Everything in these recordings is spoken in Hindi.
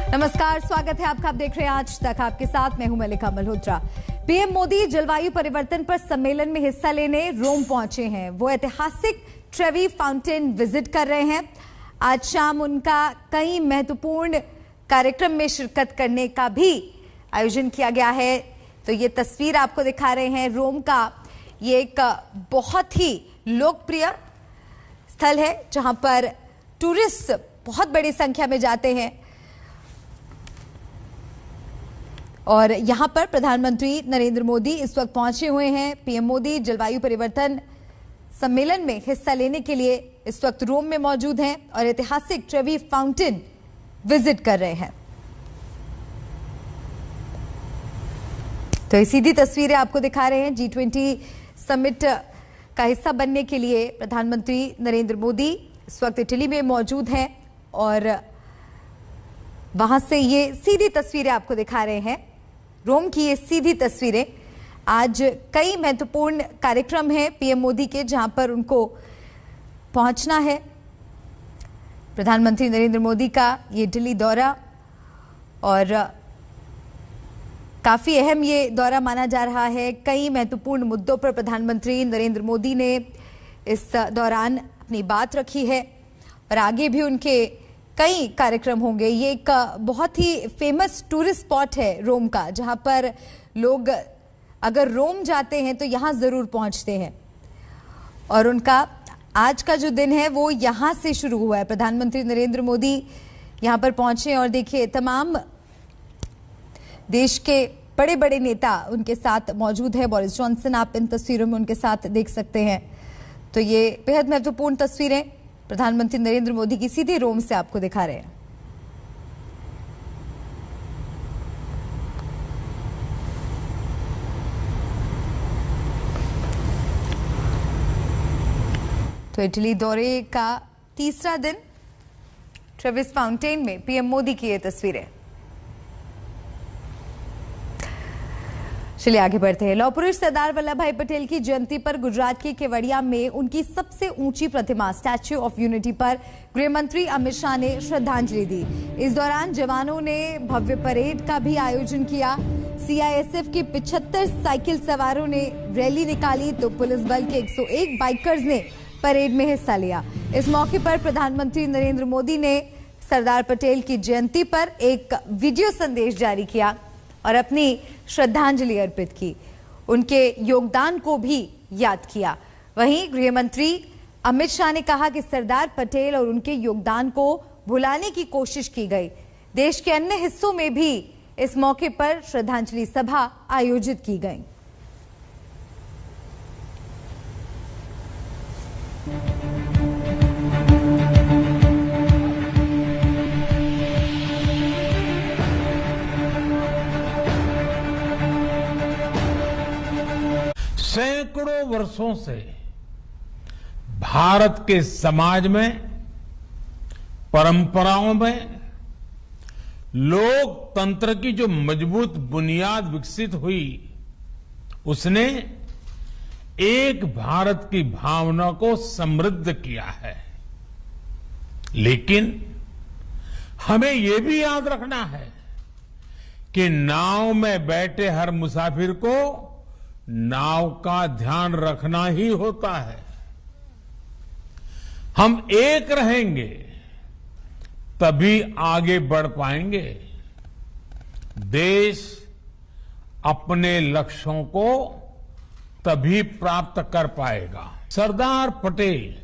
नमस्कार, स्वागत है आपका। आप देख रहे हैं आज तक, आपके साथ मैं हूं मलिका मल्होत्रा। पीएम मोदी जलवायु परिवर्तन पर सम्मेलन में हिस्सा लेने रोम पहुंचे हैं। वो ऐतिहासिक ट्रेवी फाउंटेन विजिट कर रहे हैं। आज शाम उनका कई महत्वपूर्ण कार्यक्रम में शिरकत करने का भी आयोजन किया गया है। तो ये तस्वीर आपको दिखा रहे हैं रोम का। ये एक बहुत ही लोकप्रिय स्थल है जहां पर टूरिस्ट बहुत बड़ी संख्या में जाते हैं और यहां पर प्रधानमंत्री नरेंद्र मोदी इस वक्त पहुंचे हुए हैं। पीएम मोदी जलवायु परिवर्तन सम्मेलन में हिस्सा लेने के लिए इस वक्त रोम में मौजूद हैं और ऐतिहासिक ट्रेवी फाउंटेन विजिट कर रहे हैं। तो ये सीधी तस्वीरें आपको दिखा रहे हैं। G20 समिट का हिस्सा बनने के लिए प्रधानमंत्री नरेंद्र मोदी इस वक्त इटली में मौजूद हैं और वहां से ये सीधी तस्वीरें आपको दिखा रहे हैं। रोम की ये सीधी तस्वीरें। आज कई महत्वपूर्ण कार्यक्रम हैं पीएम मोदी के, जहां पर उनको पहुंचना है। प्रधानमंत्री नरेंद्र मोदी का ये दिल्ली दौरा और काफी अहम ये दौरा माना जा रहा है। कई महत्वपूर्ण मुद्दों पर प्रधानमंत्री नरेंद्र मोदी ने इस दौरान अपनी बात रखी है और आगे भी उनके कई कार्यक्रम होंगे। ये एक बहुत ही फेमस टूरिस्ट स्पॉट है रोम का, जहां पर लोग अगर रोम जाते हैं तो यहां जरूर पहुंचते हैं और उनका आज का जो दिन है वो यहां से शुरू हुआ है। प्रधानमंत्री नरेंद्र मोदी यहां पर पहुंचे और देखिए तमाम देश के बड़े बड़े नेता उनके साथ मौजूद है। बोरिस जॉनसन आप इन तस्वीरों में उनके साथ देख सकते हैं। तो ये बेहद महत्वपूर्ण तस्वीरें प्रधानमंत्री नरेंद्र मोदी की सीधे रोम से आपको दिखा रहे हैं। तो इटली दौरे का तीसरा दिन, ट्रेवी फाउंटेन में पीएम मोदी की ये तस्वीरें। चलिए आगे बढ़ते हैं। लौह पुरुष सरदार वल्लभ भाई पटेल की जयंती पर गुजरात के केवड़िया में उनकी सबसे ऊंची प्रतिमा स्टैच्यू ऑफ यूनिटी पर गृह मंत्री अमित शाह ने श्रद्धांजलि दी। इस दौरान जवानों ने भव्य परेड का भी आयोजन किया। सीआईएसएफ की 75 साइकिल सवारों ने रैली निकाली तो पुलिस बल के 101 बाइकर्स ने परेड में हिस्सा लिया। इस मौके पर प्रधानमंत्री नरेंद्र मोदी ने सरदार पटेल की जयंती पर एक वीडियो संदेश जारी किया और अपनी श्रद्धांजलि अर्पित की। उनके योगदान को भी याद किया। वहीं गृह मंत्री अमित शाह ने कहा कि सरदार पटेल और उनके योगदान को भुलाने की कोशिश की गई। देश के अन्य हिस्सों में भी इस मौके पर श्रद्धांजलि सभा आयोजित की गई। सैकड़ों वर्षों से भारत के समाज में, परंपराओं में लोकतंत्र की जो मजबूत बुनियाद विकसित हुई, उसने एक भारत की भावना को समृद्ध किया है। लेकिन हमें यह भी याद रखना है कि नाव में बैठे हर मुसाफिर को नाव का ध्यान रखना ही होता है। हम एक रहेंगे तभी आगे बढ़ पाएंगे। देश अपने लक्ष्यों को तभी प्राप्त कर पाएगा। सरदार पटेल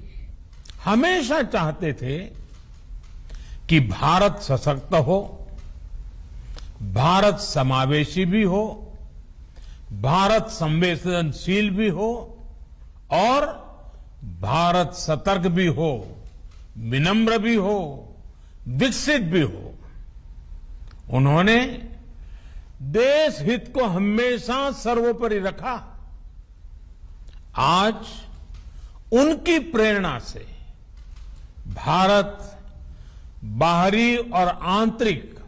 हमेशा चाहते थे कि भारत सशक्त हो, भारत समावेशी भी हो, भारत संवेदनशील भी हो और भारत सतर्क भी हो, विनम्र भी हो, विकसित भी हो। उन्होंने देश हित को हमेशा सर्वोपरि रखा। आज उनकी प्रेरणा से भारत बाहरी और आंतरिक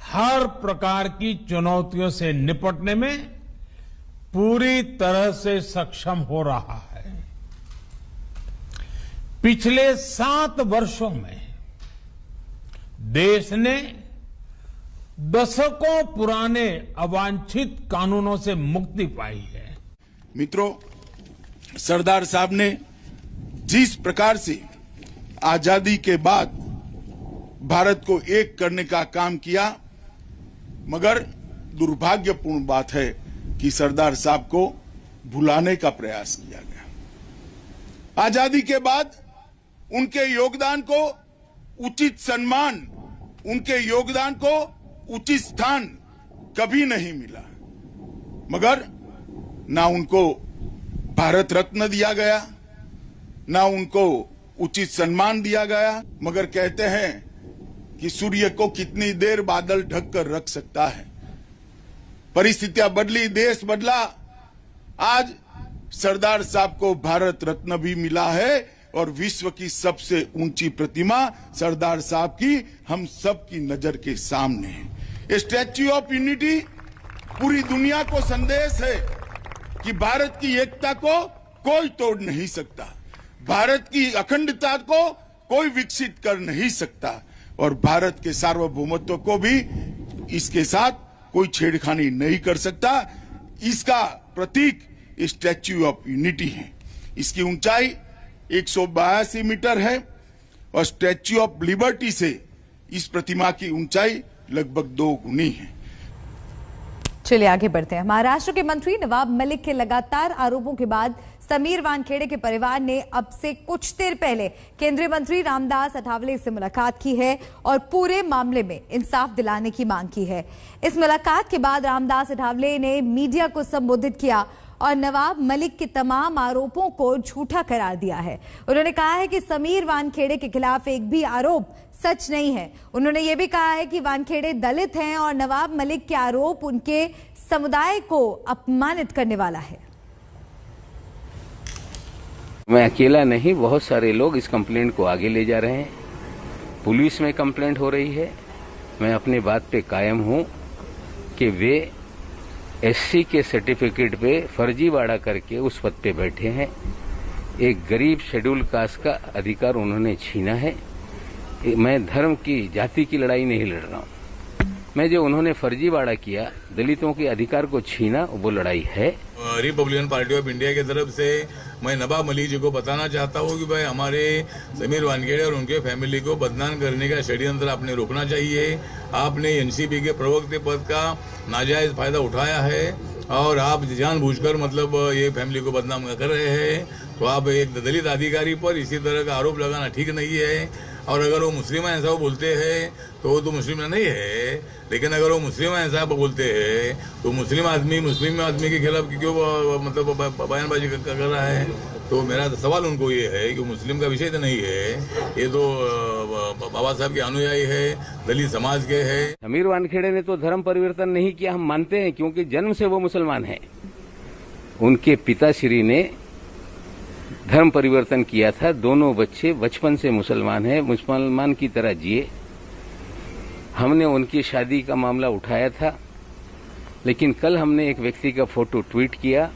हर प्रकार की चुनौतियों से निपटने में पूरी तरह से सक्षम हो रहा है। पिछले 7 वर्षों में देश ने दशकों पुराने अवांछित कानूनों से मुक्ति पाई है। मित्रों, सरदार साहब ने जिस प्रकार से आजादी के बाद भारत को एक करने का काम किया, मगर दुर्भाग्यपूर्ण बात है कि सरदार साहब को भुलाने का प्रयास किया गया। आजादी के बाद उनके योगदान को उचित सम्मान, उनके योगदान को उचित स्थान कभी नहीं मिला, मगर ना उनको भारत रत्न दिया गया, ना उनको उचित सम्मान दिया गया। मगर कहते हैं कि सूर्य को कितनी देर बादल ढक कर रख सकता है। परिस्थितियां बदली, देश बदला, आज सरदार साहब को भारत रत्न भी मिला है और विश्व की सबसे ऊंची प्रतिमा सरदार साहब की हम सब की नजर के सामने है। स्टैच्यू ऑफ यूनिटी पूरी दुनिया को संदेश है कि भारत की एकता को कोई तोड़ नहीं सकता, भारत की अखंडता को कोई विकसित कर नहीं सकता और भारत के सार्वभौमत्व को भी इसके साथ कोई छेड़खानी नहीं कर सकता। इसका प्रतीक स्टैच्यू ऑफ यूनिटी है। इसकी ऊंचाई 182 मीटर है और स्टैच्यू ऑफ लिबर्टी से इस प्रतिमा की ऊंचाई लगभग 2 गुनी है। चलिए आगे बढ़ते हैं। महाराष्ट्र के मंत्री नवाब मलिक के लगातार आरोपों के बाद समीर वानखेड़े के परिवार ने अब से कुछ देर पहले केंद्रीय मंत्री रामदास अठावले से मुलाकात की है और पूरे मामले में इंसाफ दिलाने की मांग की है। इस मुलाकात के बाद रामदास अठावले ने मीडिया को संबोधित किया और नवाब मलिक के तमाम आरोपों को झूठा करार दिया है। उन्होंने कहा है कि समीर वानखेड़े के खिलाफ एक भी आरोप सच नहीं है। उन्होंने ये भी कहा है कि वानखेड़े दलित हैं और नवाब मलिक के आरोप उनके समुदाय को अपमानित करने वाला है। मैं अकेला नहीं, बहुत सारे लोग इस कंप्लेंट को आगे ले जा रहे हैं। पुलिस में कंप्लेंट हो रही है। मैं अपनी बात पे कायम हूं कि वे एससी के सर्टिफिकेट पे फर्जीवाड़ा करके उस पद पे बैठे हैं। एक गरीब शेड्यूल कास्ट का अधिकार उन्होंने छीना है। मैं धर्म की, जाति की लड़ाई नहीं लड़ रहा हूं। मैं जो उन्होंने फर्जीवाड़ा किया, दलितों के अधिकार को छीना, वो लड़ाई है। रिपब्लिकन पार्टी ऑफ इंडिया की तरफ से मैं नवाब मलिक जी को बताना चाहता हूं कि भाई हमारे समीर वानखेड़े और उनके फैमिली को बदनाम करने का षड्यंत्र आपने रोकना चाहिए। आपने एनसीपी के प्रवक्ता पद का नाजायज फायदा उठाया है और आप जानबूझकर मतलब ये फैमिली को बदनाम कर रहे हैं। तो आप एक दलित अधिकारी पर इसी तरह का आरोप लगाना ठीक नहीं है। और अगर वो मुस्लिम हैं ऐसा वो बोलते हैं तो वो तो मुस्लिम नहीं है, लेकिन अगर वो मुस्लिम हैं ऐसा बोलते हैं तो मुस्लिम आदमी के खिलाफ क्यों मतलब बयानबाजी कर रहा है। तो मेरा सवाल उनको ये है कि मुस्लिम का विषय तो नहीं है, ये तो बाबा साहब के अनुयायी है, दलित समाज के है। समीर वानखेड़े ने तो धर्म परिवर्तन नहीं किया, हम मानते हैं, क्योंकि जन्म से वो मुसलमान हैं। उनके पिताश्री ने धर्म परिवर्तन किया था। दोनों बच्चे बचपन से मुसलमान हैं, मुसलमान की तरह जिए। हमने उनकी शादी का मामला उठाया था, लेकिन कल हमने एक व्यक्ति का फोटो ट्वीट किया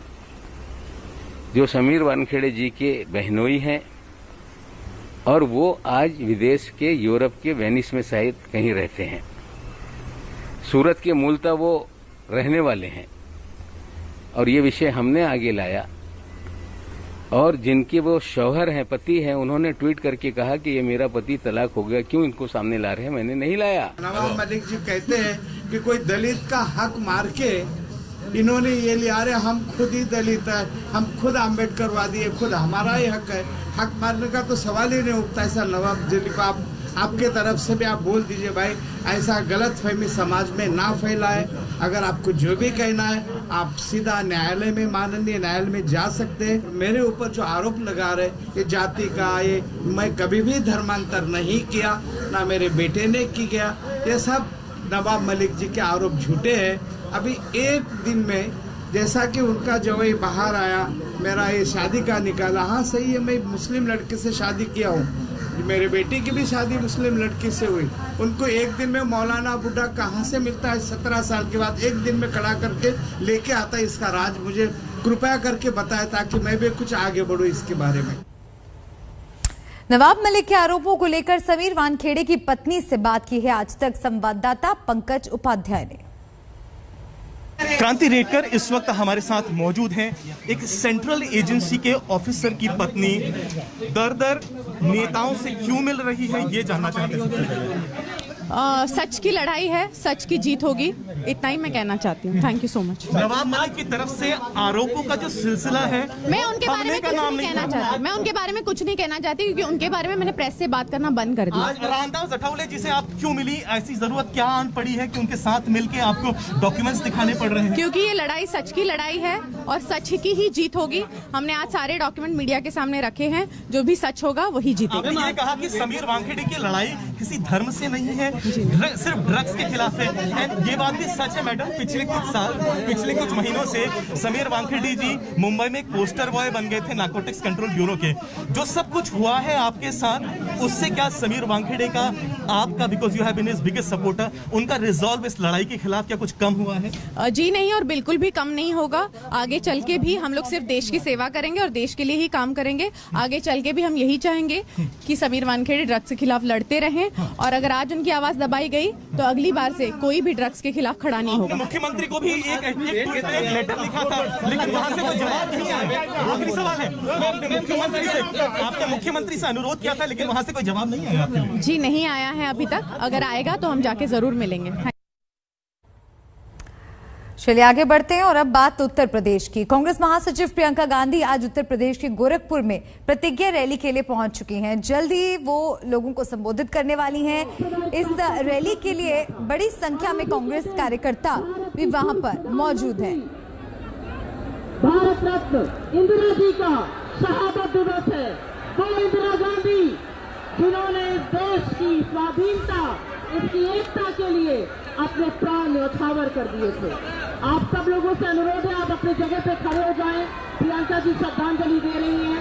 जो समीर वानखेड़े जी के बहनोई हैं और वो आज विदेश के, यूरोप के वेनिस में शायद कहीं रहते हैं। सूरत के मूलतः वो रहने वाले हैं और ये विषय हमने आगे लाया। और जिनके वो शौहर हैं, पति हैं, उन्होंने ट्वीट करके कहा कि ये मेरा पति तलाक हो गया, क्यों इनको सामने ला रहे हैं? मैंने नहीं लाया। नवाब मलिक जी कहते हैं कि कोई दलित का हक मार के इन्होंने ये लिया, अरे हम खुद ही दलित है, हम खुद अम्बेडकरवादी है, खुद हमारा ही हक है। हक मारने का तो सवाल ही नहीं उठता। ऐसा नवाब जी को आपके तरफ से भी आप बोल दीजिए भाई, ऐसा गलत फहमी समाज में ना फैलाए। अगर आपको जो भी कहना है आप सीधा न्यायालय में, माननीय न्यायालय में जा सकते हैं। मेरे ऊपर जो आरोप लगा रहे ये जाति का, ये मैं कभी भी धर्मांतर नहीं किया, ना मेरे बेटे ने किया। ये सब नवाब मलिक जी के आरोप झूठे हैं। अभी एक दिन में जैसा कि उनका जवाई बाहर आया, मेरा ये शादी का निकाला, हाँ सही है, मैं मुस्लिम लड़के से शादी किया हूँ, मेरे बेटी की भी शादी मुस्लिम लड़की से हुई। उनको एक दिन में मौलाना बुड्ढा कहाँ से मिलता है? 17 साल के बाद एक दिन में खड़ा करके लेके आता है। इसका राज मुझे कृपया करके बताए ताकि मैं भी कुछ आगे बढ़ूँ इसके बारे में। नवाब मलिक के आरोपों को लेकर समीर वानखेड़े की पत्नी से बात की है आज तक संवाददाता पंकज उपाध्याय ने। क्रांति रेडकर इस वक्त हमारे साथ मौजूद हैं। एक सेंट्रल एजेंसी के ऑफिसर की पत्नी दर नेताओं से क्यों मिल रही है, ये जानना चाहते हैं। सच की लड़ाई है, सच की जीत होगी, इतना ही मैं कहना चाहती हूँ। Thank you so much. Nawab Malik की तरफ से आरोपों का जो सिलसिला है, मैं उनके बारे में कुछ नहीं कहना चाहती। मैं उनके बारे में कुछ नहीं कहना चाहती क्योंकि उनके बारे में मैंने प्रेस से बात करना बंद कर दिया। आज रामदास अठावले जी से आप क्यों मिली, ऐसी जरूरत क्या आन पड़ी है कि उनके साथ मिलके आपको डॉक्यूमेंट्स दिखाने पड़ रहे हैं? क्योंकि ये लड़ाई सच की लड़ाई है और सच की ही जीत होगी। हमने आज सारे डॉक्यूमेंट मीडिया के सामने रखे हैं, जो भी सच होगा वही जीतेगा। आपने ये कहा कि समीर वानखेड़े की लड़ाई किसी धर्म से नहीं है, सिर्फ ड्रग्स के खिलाफ है। एंड ये बात भी सच है मैडम, पिछले कुछ महीनों से समीर वानखेड़े जी मुंबई में एक पोस्टर बॉय बन गए थे नार्कोटिक्स कंट्रोल ब्यूरो के। जो सब कुछ हुआ है आपके साथ, उससे क्या समीर वानखेड़े का, आपका, because you have been his biggest supporter, उनका रिजॉल्व इस लड़ाई के खिलाफ क्या कुछ कम हुआ है? जी नहीं, और बिल्कुल भी कम नहीं होगा। आगे चल के भी हम लोग सिर्फ देश की सेवा करेंगे और देश के लिए ही काम करेंगे। आगे चल के भी हम यही चाहेंगे कि समीर वानखेड़े ड्रग्स के खिलाफ लड़ते रहें, और अगर आज उनकी आवाज दबाई गई तो अगली बार से कोई भी ड्रग्स के खिलाफ खड़ा नहीं होगा। मुख्यमंत्री को भी एक लेटर लिखा था, लेकिन वहां से कोई जवाब नहीं आया। आखिरी सवाल है, आपने मुख्यमंत्री से अनुरोध किया था, लेकिन वहां से कोई जवाब नहीं आया आपके लिए? जी नहीं आया है अभी तक, अगर आएगा तो हम जाके जरूर मिलेंगे। चलिए आगे बढ़ते हैं और अब बात उत्तर प्रदेश की। कांग्रेस महासचिव प्रियंका गांधी आज उत्तर प्रदेश के गोरखपुर में प्रतिज्ञा रैली के लिए पहुंच चुकी हैं। जल्द ही वो लोगों को संबोधित करने वाली हैं। इस रैली के लिए बड़ी संख्या में कांग्रेस कार्यकर्ता भी वहां पर मौजूद हैं। भारत रत्न इंदिरा जी का शहादत दिवस है। वो इंदिरा गांधी जिन्होंने देश की स्वाधीनता, इसकी एकता के लिए अपने प्राण न्यौछावर कर दिए थे। आप सब लोगों से अनुरोध है, आप अपने जगह पे खड़े हो जाएं। प्रियंका जी श्रद्धांजलि दे रही हैं।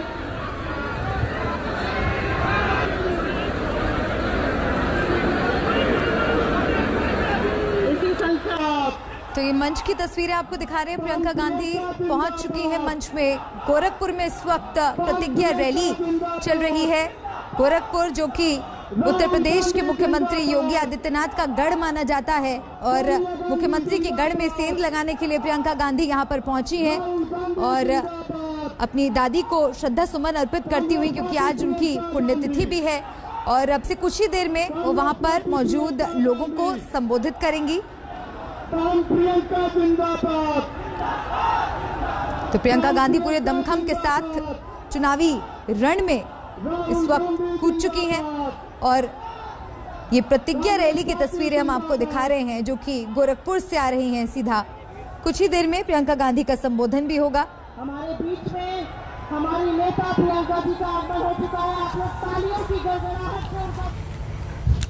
इसी संख्या तो ये मंच की तस्वीरें आपको दिखा रहे हैं। प्रियंका गांधी पहुंच चुकी है मंच में। गोरखपुर में इस वक्त प्रतिज्ञा रैली चल रही है। गोरखपुर जो कि उत्तर प्रदेश के मुख्यमंत्री योगी आदित्यनाथ का गढ़ माना जाता है, और मुख्यमंत्री के गढ़ में सेंध लगाने के लिए प्रियंका गांधी यहां पर पहुंची हैं और अपनी दादी को श्रद्धा सुमन अर्पित करती हुई, क्योंकि आज उनकी पुण्यतिथि भी है, और अब से कुछ ही देर में वो वहां पर मौजूद लोगों को संबोधित करेंगी। तो प्रियंका गांधी पूरे दमखम के साथ चुनावी रण में इस वक्त कूद चुकी हैं, और ये प्रतिज्ञा रैली की तस्वीरें हम आपको दिखा रहे हैं जो कि गोरखपुर से आ रही हैं सीधा। कुछ ही देर में प्रियंका गांधी का संबोधन भी होगा। हमारे बीच में हमारी नेता प्रियंका जी का आगमन हो चुका है। आप लोग तालियों की गड़गड़ाहट से उनका।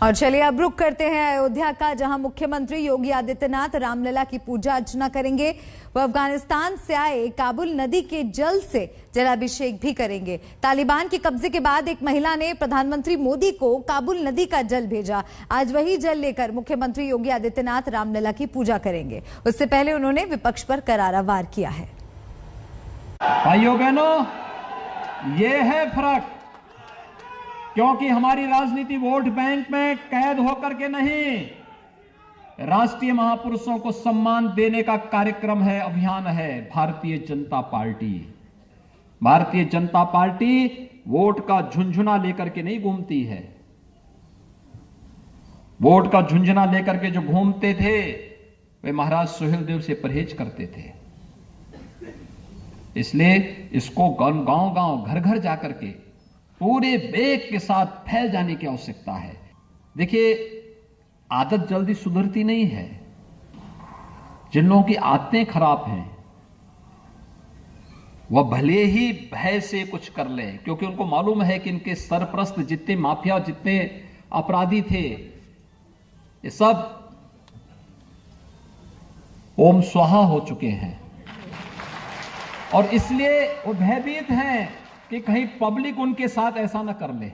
और चलिए अब रुख करते हैं अयोध्या का, जहां मुख्यमंत्री योगी आदित्यनाथ रामलला की पूजा अर्चना करेंगे। वो अफगानिस्तान से आए काबुल नदी के जल से जलाभिषेक भी करेंगे। तालिबान के कब्जे के बाद एक महिला ने प्रधानमंत्री मोदी को काबुल नदी का जल भेजा। आज वही जल लेकर मुख्यमंत्री योगी आदित्यनाथ रामलला की पूजा करेंगे। उससे पहले उन्होंने विपक्ष पर करारा वार किया है। भाइयों बहनों, ये है फर्क, क्योंकि हमारी राजनीति वोट बैंक में कैद होकर के नहीं, राष्ट्रीय महापुरुषों को सम्मान देने का कार्यक्रम है, अभियान है। भारतीय जनता पार्टी वोट का झुंझुना लेकर के नहीं घूमती है। वोट का झुंझुना लेकर के जो घूमते थे वे महाराज सुहेलदेव से परहेज करते थे। इसलिए इसको गांव-गांव, घर-घर जाकर के पूरे वेग के साथ फैल जाने की आवश्यकता है। देखिए, आदत जल्दी सुधरती नहीं है। जिन लोगों की आदतें खराब हैं वह भले ही भय से कुछ कर ले, क्योंकि उनको मालूम है कि इनके सरपरस्त जितने माफिया, जितने अपराधी थे, ये सब ओम स्वाहा हो चुके हैं, और इसलिए वो भयभीत हैं कि कहीं पब्लिक उनके साथ ऐसा न कर ले।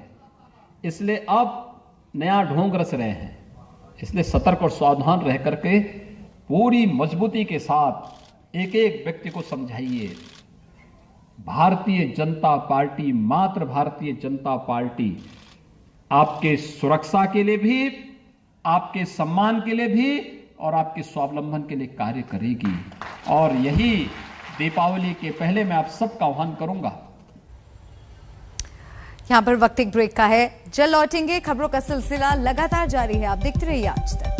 इसलिए अब नया ढोंग रच रहे हैं। इसलिए सतर्क और सावधान रह करके पूरी मजबूती के साथ एक एक व्यक्ति को समझाइए, भारतीय जनता पार्टी, मात्र भारतीय जनता पार्टी आपके सुरक्षा के लिए भी, आपके सम्मान के लिए भी और आपके स्वावलंबन के लिए कार्य करेगी। और यही दीपावली के पहले मैं आप सबका आह्वान करूंगा। यहां पर वक्त एक ब्रेक का है, जल्द लौटेंगे। खबरों का सिलसिला लगातार जारी है, आप देखते रहिए आज तक।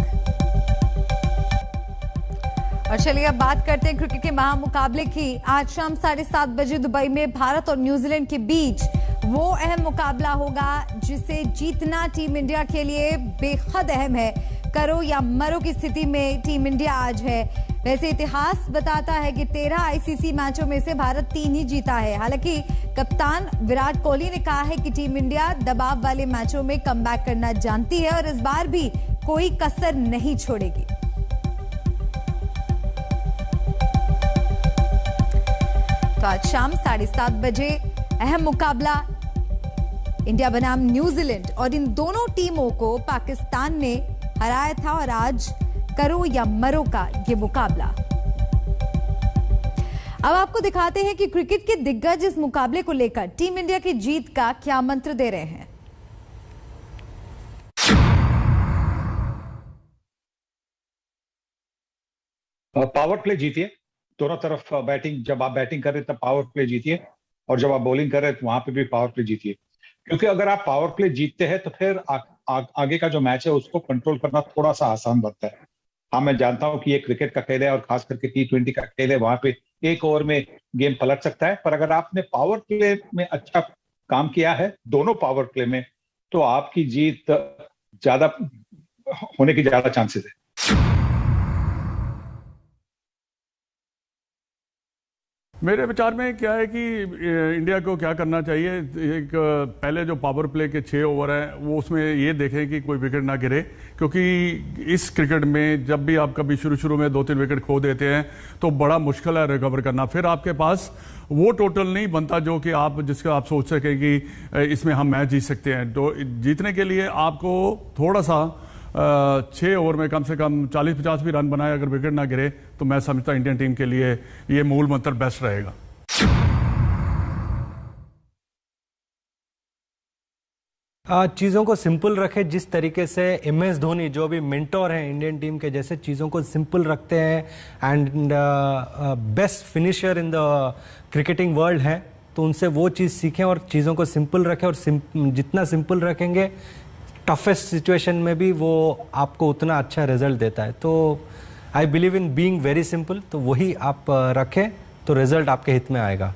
और चलिए अब बात करते हैं क्रिकेट के महामुकाबले की। आज शाम 7:30 बजे दुबई में भारत और न्यूजीलैंड के बीच वो अहम मुकाबला होगा जिसे जीतना टीम इंडिया के लिए बेहद अहम है। करो या मरो की स्थिति में टीम इंडिया आज है। वैसे इतिहास बताता है कि 13 आईसीसी मैचों में से भारत 3 ही जीता है। हालांकि कप्तान विराट कोहली ने कहा है कि टीम इंडिया दबाव वाले मैचों में कमबैक करना जानती है और इस बार भी कोई कसर नहीं छोड़ेगी। तो आज शाम 7:30 बजे अहम मुकाबला इंडिया बनाम न्यूजीलैंड, और इन दोनों टीमों को पाकिस्तान ने हराया था और आज करो या मरो का ये मुकाबला। अब आपको दिखाते हैं कि क्रिकेट के दिग्गज इस मुकाबले को लेकर टीम इंडिया की जीत का क्या मंत्र दे रहे हैं। पावर प्ले जीतिए, दोनों तरफ बैटिंग, जब आप बैटिंग कर रहे तब पावर प्ले जीतिए और जब आप बॉलिंग कर रहे तो वहां पे भी पावर प्ले जीतिए। क्योंकि अगर आप पावर प्ले जीतते हैं तो फिर आगे का जो मैच है उसको कंट्रोल करना थोड़ा सा आसान बनता है। हाँ, मैं जानता हूं कि ये क्रिकेट का खेल है और खास करके T20 का खेल है, वहां पे एक ओवर में गेम पलट सकता है। पर अगर आपने पावर प्ले में अच्छा काम किया है, दोनों पावर प्ले में, तो आपकी जीत ज्यादा होने की ज्यादा चांसेस है। मेरे विचार में क्या है कि इंडिया को क्या करना चाहिए, एक पहले जो पावर प्ले के 6 ओवर हैं वो उसमें ये देखें कि कोई विकेट ना गिरे, क्योंकि इस क्रिकेट में जब भी आप कभी शुरू में 2-3 विकेट खो देते हैं तो बड़ा मुश्किल है रिकवर करना। फिर आपके पास वो टोटल नहीं बनता जो कि जिसका आप सोच सकें कि इसमें हम मैच जीत सकते हैं। तो जीतने के लिए आपको थोड़ा सा 6 ओवर में कम से कम 40-50 भी रन बनाए, अगर विकेट ना गिरे, तो मैं समझता इंडियन टीम के लिए ये मूल मंत्र बेस्ट रहेगा। चीज़ों को सिंपल रखें, जिस तरीके से MS धोनी जो भी मेंटोर हैं इंडियन टीम के, जैसे चीज़ों को सिंपल रखते हैं and best finisher in the cricketing world है, तो उनसे वो चीज़ सीखें और चीज़ों को सिंपल रखें। और जितना सिंपल रखेंगे टफेस्ट सिचुएशन में भी वो आपको उतना अच्छा रिजल्ट देता है। तो I believe in being very simple, तो वही आप रखें तो रिजल्ट आपके हित में आएगा।